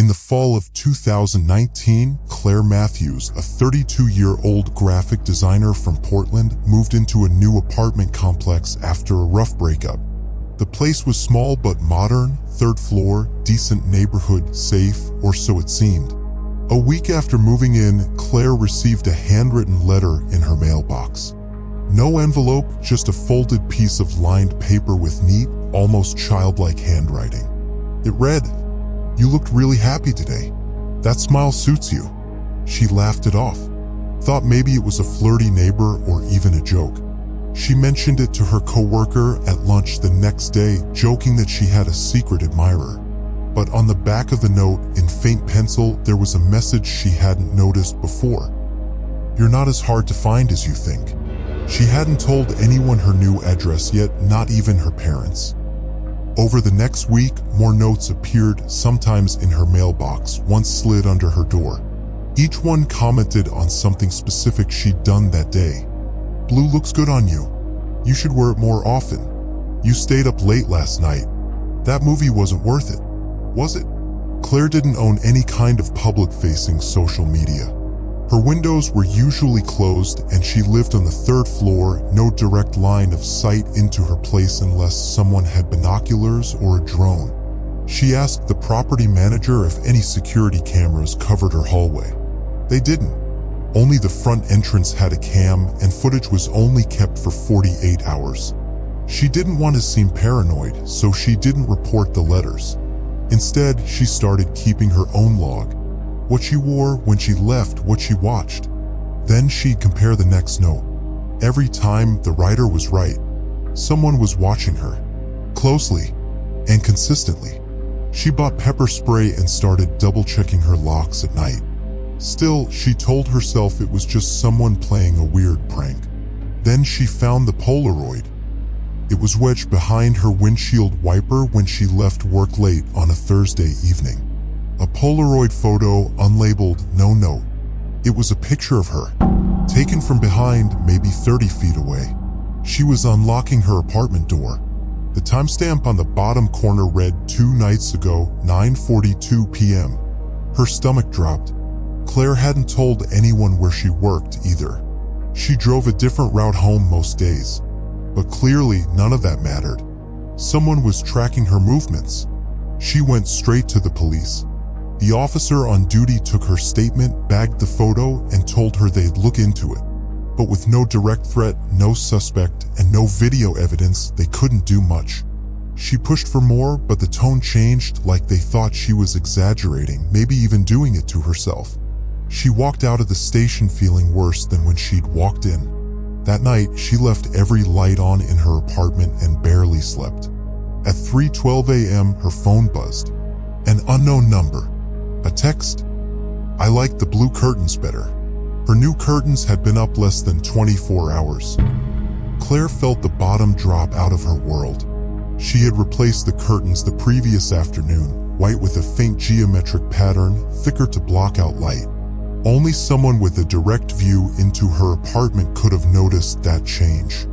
In the fall of 2019, Claire Matthews, a 32-year-old graphic designer from Portland, moved into a new apartment complex after a rough breakup. The place was small but modern, third floor, decent neighborhood, safe, or so it seemed. A week after moving in, Claire received a handwritten letter in her mailbox. No envelope, just a folded piece of lined paper with neat, almost childlike handwriting. It read, "You looked really happy today. That smile suits you." She laughed it off. Thought maybe it was a flirty neighbor or even a joke. She mentioned it to her coworker at lunch the next day, joking that she had a secret admirer. But on the back of the note, in faint pencil, there was a message she hadn't noticed before. "You're not as hard to find as you think." She hadn't told anyone her new address yet, not even her parents. Over the next week, more notes appeared, sometimes in her mailbox, once slid under her door. Each one commented on something specific she'd done that day. "Blue looks good on you. You should wear it more often. You stayed up late last night. That movie wasn't worth it, was it?" Claire didn't own any kind of public-facing social media. Her windows were usually closed and she lived on the third floor, no direct line of sight into her place unless someone had binoculars or a drone. She asked the property manager if any security cameras covered her hallway. They didn't. Only the front entrance had a cam, and footage was only kept for 48 hours. She didn't want to seem paranoid, so she didn't report the letters. Instead, she started keeping her own log. What she wore, when she left, what she watched. Then she'd compare the next note. Every time, the writer was right. Someone was watching her. Closely. And consistently. She bought pepper spray and started double-checking her locks at night. Still, she told herself it was just someone playing a weird prank. Then she found the Polaroid. It was wedged behind her windshield wiper when she left work late on a Thursday evening. A Polaroid photo, unlabeled, no note. It was a picture of her, taken from behind, maybe 30 feet away. She was unlocking her apartment door. The timestamp on the bottom corner read 2 nights ago, 9:42 p.m. Her stomach dropped. Claire hadn't told anyone where she worked either. She drove a different route home most days. But clearly, none of that mattered. Someone was tracking her movements. She went straight to the police. The officer on duty took her statement, bagged the photo, and told her they'd look into it. But with no direct threat, no suspect, and no video evidence, they couldn't do much. She pushed for more, but the tone changed, like they thought she was exaggerating, maybe even doing it to herself. She walked out of the station feeling worse than when she'd walked in. That night, she left every light on in her apartment and barely slept. At 3:12 a.m., her phone buzzed. An unknown number. A text? "I liked the blue curtains better." Her new curtains had been up less than 24 hours. Claire felt the bottom drop out of her world. She had replaced the curtains the previous afternoon, white with a faint geometric pattern, thicker to block out light. Only someone with a direct view into her apartment could have noticed that change.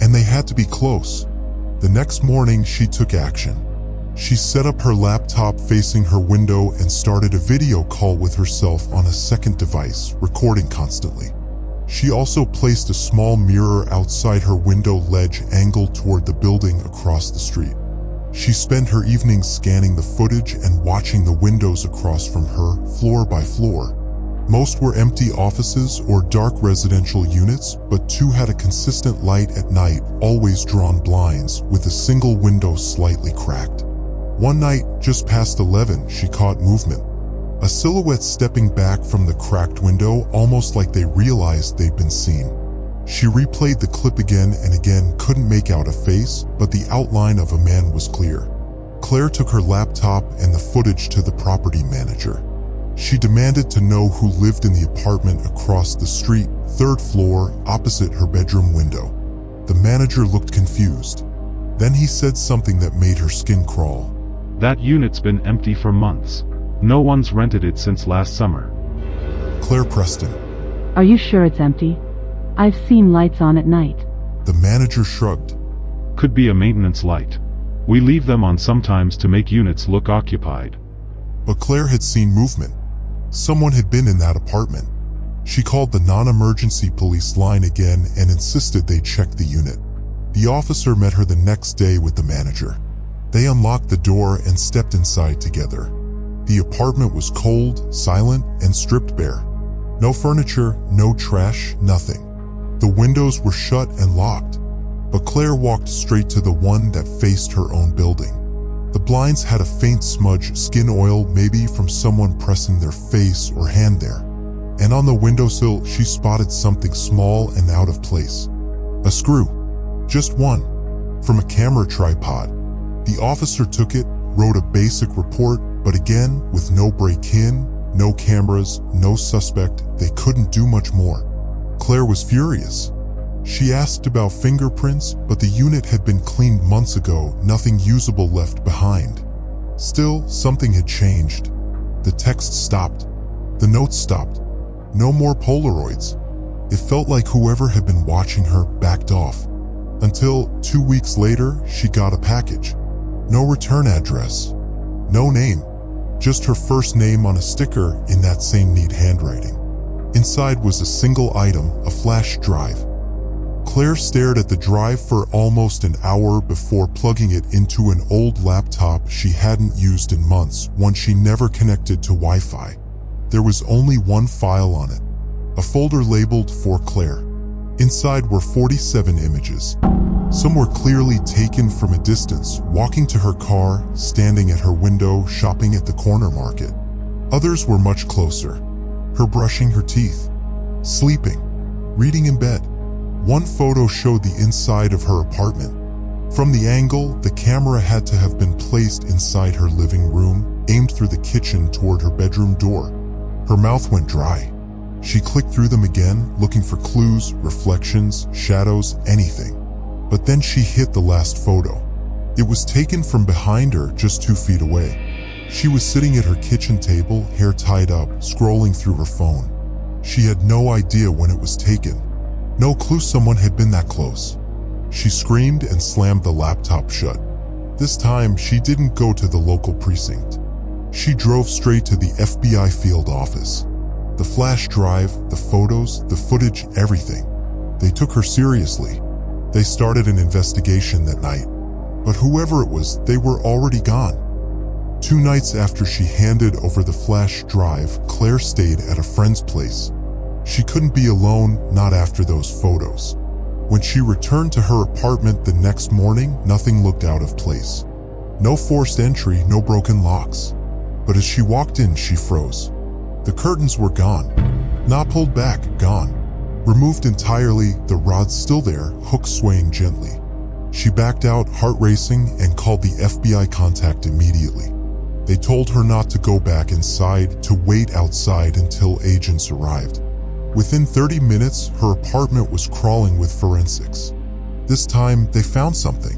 And they had to be close. The next morning, she took action. She set up her laptop facing her window and started a video call with herself on a second device, recording constantly. She also placed a small mirror outside her window ledge angled toward the building across the street. She spent her evenings scanning the footage and watching the windows across from her, floor by floor. Most were empty offices or dark residential units, but 2 had a consistent light at night, always drawn blinds, with a single window slightly cracked. One night, just past 11, she caught movement. A silhouette stepping back from the cracked window, almost like they realized they'd been seen. She replayed the clip again and again, couldn't make out a face, but the outline of a man was clear. Claire took her laptop and the footage to the property manager. She demanded to know who lived in the apartment across the street, 3rd floor, opposite her bedroom window. The manager looked confused. Then he said something that made her skin crawl. "That unit's been empty for months. No one's rented it since last summer." Claire Preston. "Are you sure it's empty? I've seen lights on at night." The manager shrugged. "Could be a maintenance light. We leave them on sometimes to make units look occupied." But Claire had seen movement. Someone had been in that apartment. She called the non-emergency police line again and insisted they check the unit. The officer met her the next day with the manager. They unlocked the door and stepped inside together. The apartment was cold, silent, and stripped bare. No furniture, no trash, nothing. The windows were shut and locked. But Claire walked straight to the one that faced her own building. The blinds had a faint smudge, skin oil, maybe from someone pressing their face or hand there. And on the windowsill, she spotted something small and out of place. A screw. Just one. From a camera tripod. The officer took it, wrote a basic report, but again, with no break-in, no cameras, no suspect, they couldn't do much more. Claire was furious. She asked about fingerprints, but the unit had been cleaned months ago, nothing usable left behind. Still, something had changed. The text stopped. The notes stopped. No more Polaroids. It felt like whoever had been watching her backed off. Until 2 weeks later, she got a package. No return address. No name. Just her first name on a sticker in that same neat handwriting. Inside was a single item, a flash drive. Claire stared at the drive for almost an hour before plugging it into an old laptop she hadn't used in months, one she never connected to Wi-Fi. There was only one file on it, a folder labeled "For Claire." Inside were 47 images. Some were clearly taken from a distance, walking to her car, standing at her window, shopping at the corner market. Others were much closer. Her brushing her teeth, sleeping, reading in bed. One photo showed the inside of her apartment. From the angle, the camera had to have been placed inside her living room, aimed through the kitchen toward her bedroom door. Her mouth went dry. She clicked through them again, looking for clues, reflections, shadows, anything. But then she hit the last photo. It was taken from behind her, just 2 feet away. She was sitting at her kitchen table, hair tied up, scrolling through her phone. She had no idea when it was taken. No clue someone had been that close. She screamed and slammed the laptop shut. This time, she didn't go to the local precinct. She drove straight to the FBI field office. The flash drive, the photos, the footage, everything. They took her seriously. They started an investigation that night. But whoever it was, they were already gone. 2 nights after she handed over the flash drive, Claire stayed at a friend's place. She couldn't be alone, not after those photos. When she returned to her apartment the next morning, nothing looked out of place. No forced entry, no broken locks. But as she walked in, she froze. The curtains were gone. Not pulled back, gone. Removed entirely, the rods still there, hooks swaying gently. She backed out, heart racing, and called the FBI contact immediately. They told her not to go back inside, to wait outside until agents arrived. Within 30 minutes, her apartment was crawling with forensics. This time, they found something.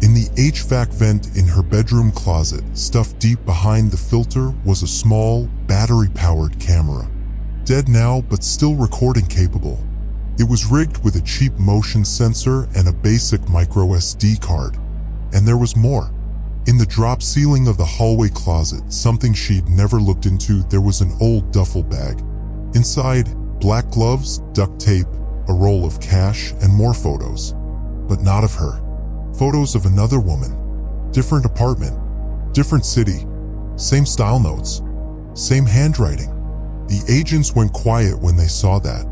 In the HVAC vent in her bedroom closet, stuffed deep behind the filter, was a small, battery-powered camera. Dead now, but still recording capable. It was rigged with a cheap motion sensor and a basic micro SD card. And there was more. In the drop ceiling of the hallway closet, something she'd never looked into, there was an old duffel bag. Inside, black gloves, duct tape, a roll of cash, and more photos. But not of her. Photos of another woman. Different apartment. Different city. Same style notes. Same handwriting. The agents went quiet when they saw that.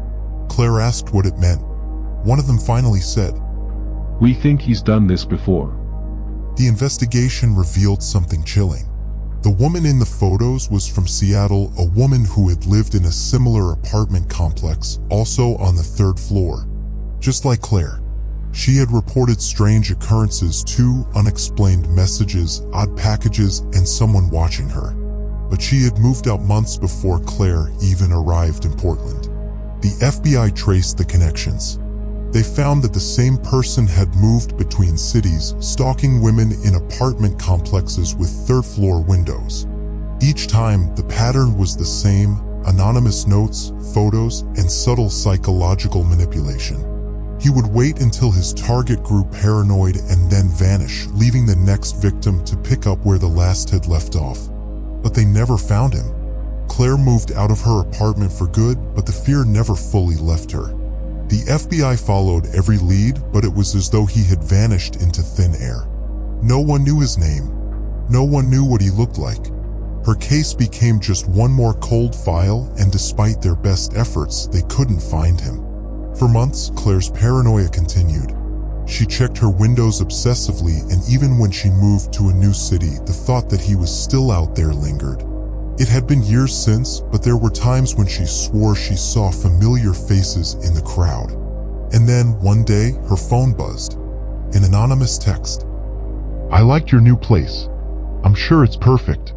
Claire asked what it meant. One of them finally said, "We think he's done this before." The investigation revealed something chilling. The woman in the photos was from Seattle, a woman who had lived in a similar apartment complex, also on the 3rd floor. Just like Claire. She had reported strange occurrences too, unexplained messages, odd packages, and someone watching her. But she had moved out months before Claire even arrived in Portland. The FBI traced the connections. They found that the same person had moved between cities, stalking women in apartment complexes with 3rd-floor windows. Each time, the pattern was the same: anonymous notes, photos, and subtle psychological manipulation. He would wait until his target grew paranoid and then vanish, leaving the next victim to pick up where the last had left off. but they never found him. Claire moved out of her apartment for good, but the fear never fully left her. The FBI followed every lead, but it was as though he had vanished into thin air. No one knew his name. No one knew what he looked like. Her case became just one more cold file, and despite their best efforts, they couldn't find him. For months, Claire's paranoia continued. She checked her windows obsessively, and even when she moved to a new city, the thought that he was still out there lingered. It had been years since, but there were times when she swore she saw familiar faces in the crowd. And then, one day, her phone buzzed. An anonymous text. I liked your new place. I'm sure it's perfect.